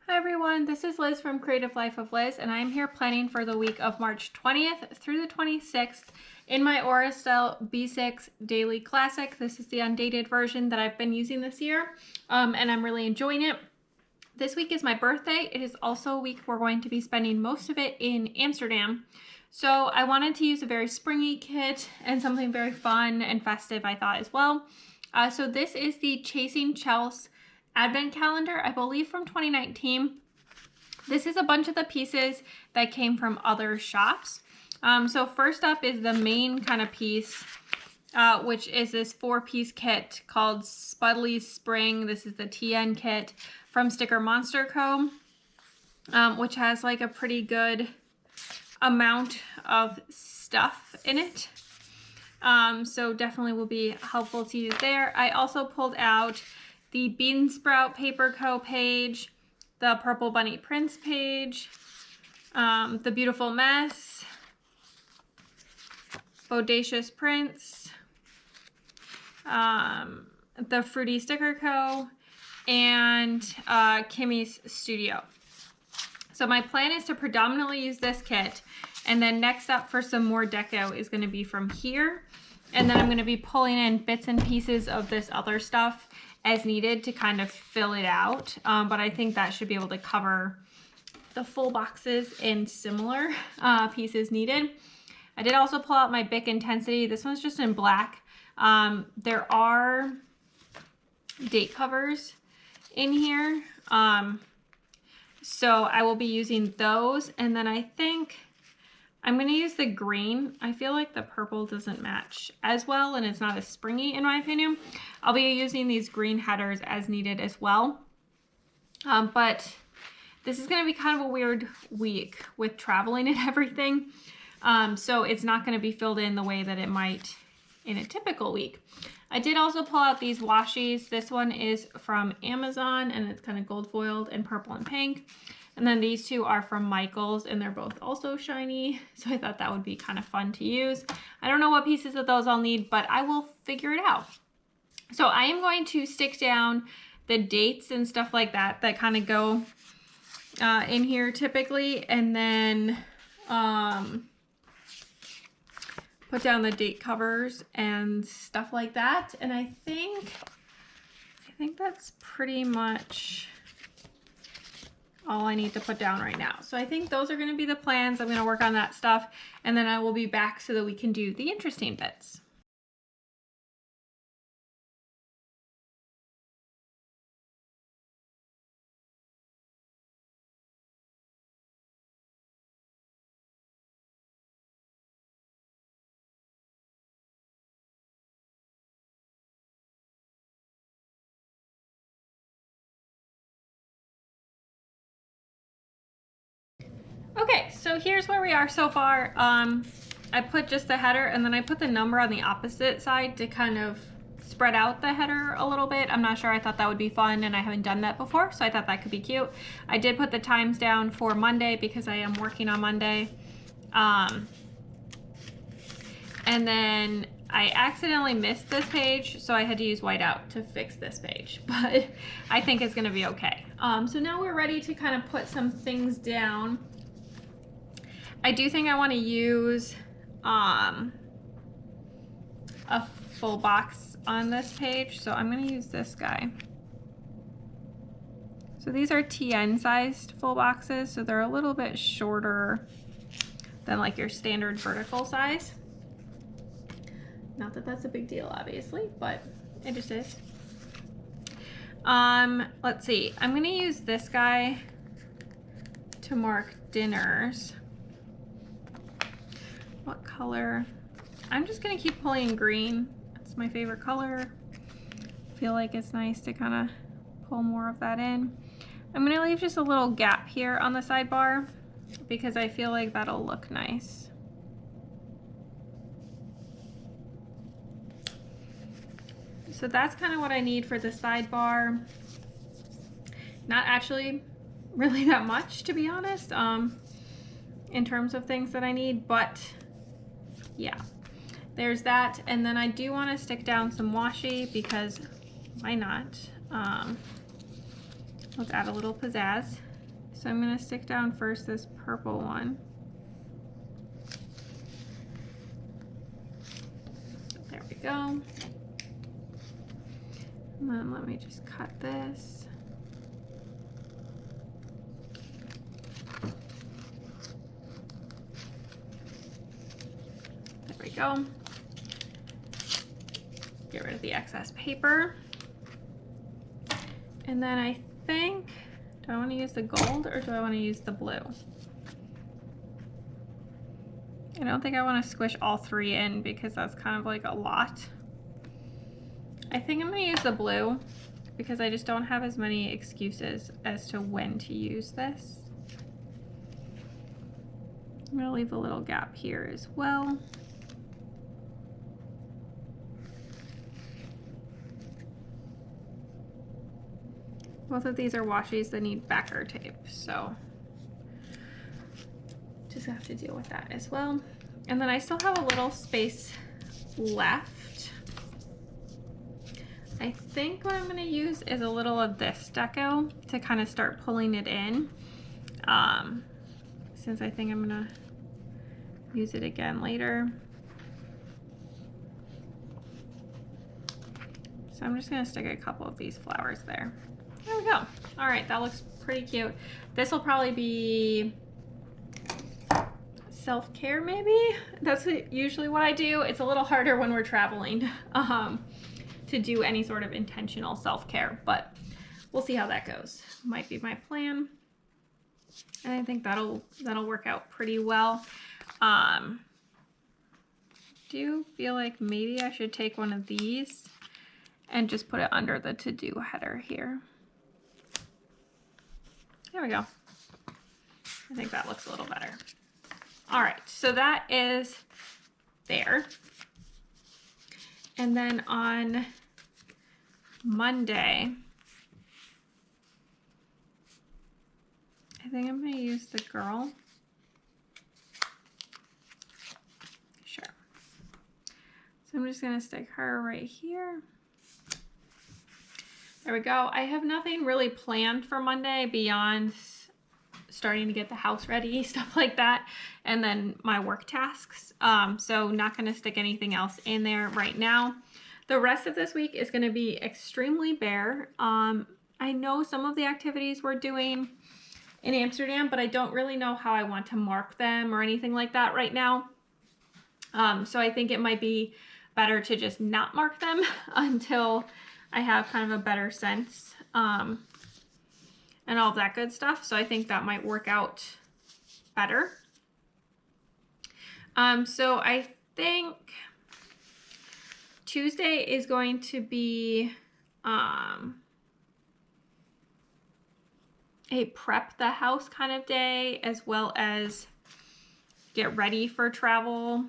Hi everyone, this is Liz from Creative Life of Liz, and I'm here planning for the week of March 20th through the 26th in my Estelle B6 Daily Classic. This is the undated version that I've been using this year, and I'm really enjoying it. This week is my birthday. It is also a week we're going to be spending most of it in Amsterdam. So I wanted to use a very springy kit and something very fun and festive, I thought, as well. So this is the Chasing Chels Advent Calendar, I believe from 2019. This is a bunch of the pieces that came from other shops. So first up is the main kind of piece, which is this 4-piece kit called Spudley's Spring. This is the TN kit from Sticker Monster Co., which has like a pretty good amount of stuff in it. So definitely will be helpful to use there. I also pulled out the Bean Sprout Paper Co. page, the Purple Bunny Prince page, the Beautiful Mess, Bodacious Prince, the Fruity Sticker Co., and Kimmy's Studio. So my plan is to predominantly use this kit, and then next up for some more deco is going to be from here, and then I'm going to be pulling in bits and pieces of this other stuff as needed to kind of fill it out, but I think that should be able to cover the full boxes and similar pieces needed. I did also pull out my Bic Intensity. This one's just in black. There are date covers in here, so I will be using those, and then I think I'm going to use the green. I feel like the purple doesn't match as well, and it's not as springy in my opinion. I'll be using these green headers as needed as well. But this is going to be kind of a weird week with traveling and everything. So it's not going to be filled in the way that it might in a typical week. I did also pull out these washies. This one is from Amazon, and it's kind of gold foiled and purple and pink. And then these two are from Michaels, and they're both also shiny. So I thought that would be kind of fun to use. I don't know what pieces of those I'll need, but I will figure it out. So I am going to stick down the dates and stuff like that that kind of go in here typically, and then put down the date covers and stuff like that. And I think that's pretty much all I need to put down right now. So I think those are going to be the plans. I'm going to work on that stuff, and then I will be back so that we can do the interesting bits. Okay, so here's where we are so far. I put just the header, and then I put the number on the opposite side to kind of spread out the header a little bit. I'm not sure, I thought that would be fun, and I haven't done that before, so I thought that could be cute. I did put the times down for Monday because I am working on Monday. And then I accidentally missed this page, so I had to use whiteout to fix this page, but I think it's gonna be okay. So now we're ready to kind of put some things down. I do think I want to use a full box on this page, so I'm going to use this guy. So these are TN sized full boxes, so they're a little bit shorter than like your standard vertical size. Not that that's a big deal, obviously, but it just is. Let's see. I'm going to use this guy to mark dinners. What color? I'm just gonna keep pulling green. It's my favorite color. I feel like it's nice to kind of pull more of that in. I'm gonna leave just a little gap here on the sidebar because I feel like that'll look nice. So that's kind of what I need for the sidebar. Not actually really that much, to be honest, in terms of things that I need, but yeah. there's that. And then I do want to stick down some washi because why not? Let's add a little pizzazz. So I'm going to stick down first this purple one. There we go. And then let me just cut this. There we go. Get rid of the excess paper. And then I think, do I want to use the gold or do I want to use the blue? I don't think I want to squish all three in because that's kind of like a lot. I think I'm going to use the blue because I just don't have as many excuses as to when to use this. I'm going to leave a little gap here as well. Both of these are washies that need backer tape, so just have to deal with that as well. And then I still have a little space left. I think what I'm going to use is a little of this deco to kind of start pulling it in, since I think I'm going to use it again later. So I'm just going to stick a couple of these flowers there. There we go. All right, that looks pretty cute. This will probably be self-care maybe. That's usually what I do. It's a little harder when we're traveling to do any sort of intentional self-care, but we'll see how that goes. Might be my plan. And I think that'll work out pretty well. Do feel like maybe I should take one of these and just put it under the to-do header here. There we go. I think that looks a little better. All right, so that is there. And then on Monday, I think I'm going to use the girl. Sure. So I'm just going to stick her right here. There we go. I have nothing really planned for Monday beyond starting to get the house ready, stuff like that, and then my work tasks. So not going to stick anything else in there right now. The rest of this week is going to be extremely bare. I know some of the activities we're doing in Amsterdam, but I don't really know how I want to mark them or anything like that right now. So I think it might be better to just not mark them until I have kind of a better sense and all of that good stuff. So I think that might work out better. So I think Tuesday is going to be a prep the house kind of day, as well as get ready for travel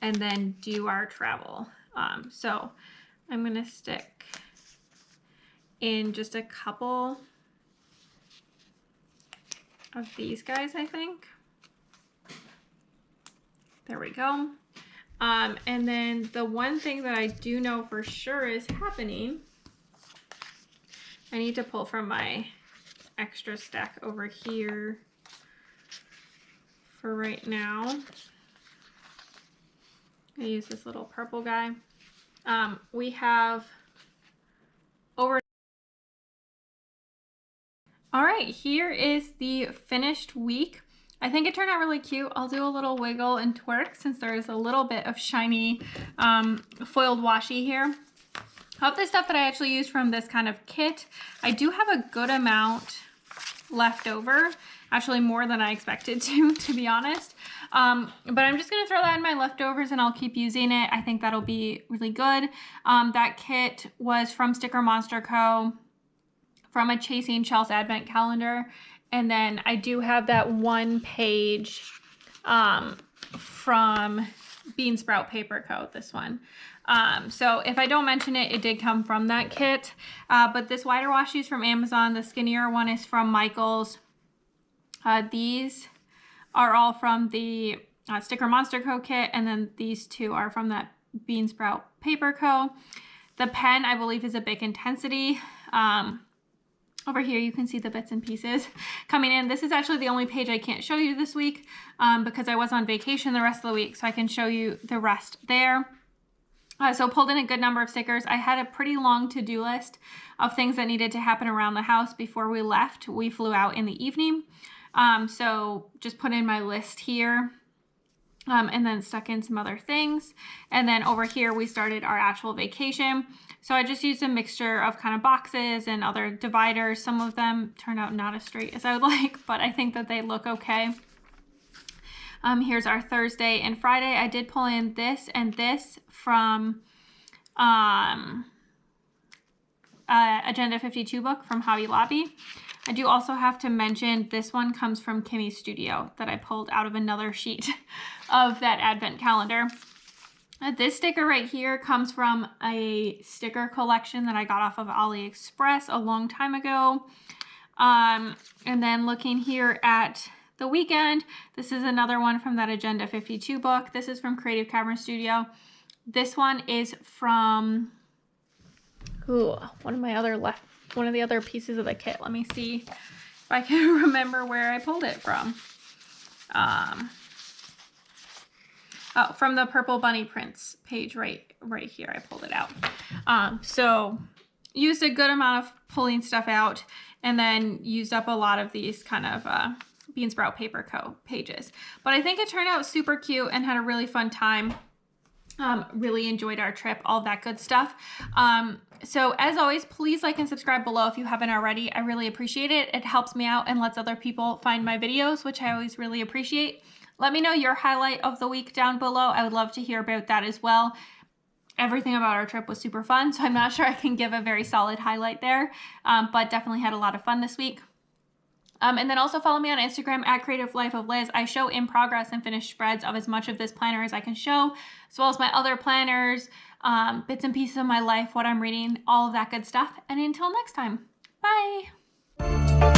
and then do our travel. So I'm going to stick in just a couple of these guys, I think. There we go. And then the one thing that I do know for sure is happening, I need to pull from my extra stack over here for right now. I use this little purple guy. We have over. All right, here is the finished week. I think it turned out really cute. I'll do a little wiggle and twerk since there is a little bit of shiny foiled washi here. Of the stuff that I actually used from this kind of kit, I do have a good amount left over, actually more than I expected to be honest. But I'm just gonna throw that in my leftovers and I'll keep using it. I think that'll be really good. That kit was from Sticker Monster Co. from a Chasing Chels Advent calendar. And then I do have that one page from Bean Sprout Paper Co., this one. So if I don't mention it, it did come from that kit. But this wider washi is from Amazon. The skinnier one is from Michael's. These are all from the Sticker Monster Co. kit, and then these two are from that Bean Sprout Paper Co. The pen, I believe, is a Bic Intensity. Over here, you can see the bits and pieces coming in. This is actually the only page I can't show you this week because I was on vacation the rest of the week, so I can show you the rest there. So pulled in a good number of stickers. I had a pretty long to-do list of things that needed to happen around the house before we left. We flew out in the evening. So just put in my list here. And then stuck in some other things. And then over here, we started our actual vacation. So I just used a mixture of kind of boxes and other dividers. Some of them turned out not as straight as I would like, but I think that they look okay. Here's our Thursday and Friday. I did pull in this and this from Agenda 52 book from Hobby Lobby. I do also have to mention this one comes from Kimmy's Studio that I pulled out of another sheet of that advent calendar. This sticker right here comes from a sticker collection that I got off of AliExpress a long time ago. And then looking here at the weekend, this is another one from that Agenda 52 book. This is from Creative Cavern Studio. This one is from one of the other pieces of the kit. Let me see if I can remember where I pulled it from. Oh, from the Purple Bunny Prints page right here. I pulled it out. So used a good amount of pulling stuff out, and then used up a lot of these kind of Bean Sprout Paper Co. pages. But I think it turned out super cute and had a really fun time. Really enjoyed our trip, all that good stuff. So as always, please like and subscribe below if you haven't already. I really appreciate it. It helps me out and lets other people find my videos, which I always really appreciate. Let me know your highlight of the week down below. I would love to hear about that as well. Everything about our trip was super fun, so I'm not sure I can give a very solid highlight there, but definitely had a lot of fun this week. And then also follow me on Instagram at Creative Life of Liz. I show in progress and finished spreads of as much of this planner as I can show, as well as my other planners, bits and pieces of my life, what I'm reading, all of that good stuff. And until next time, bye.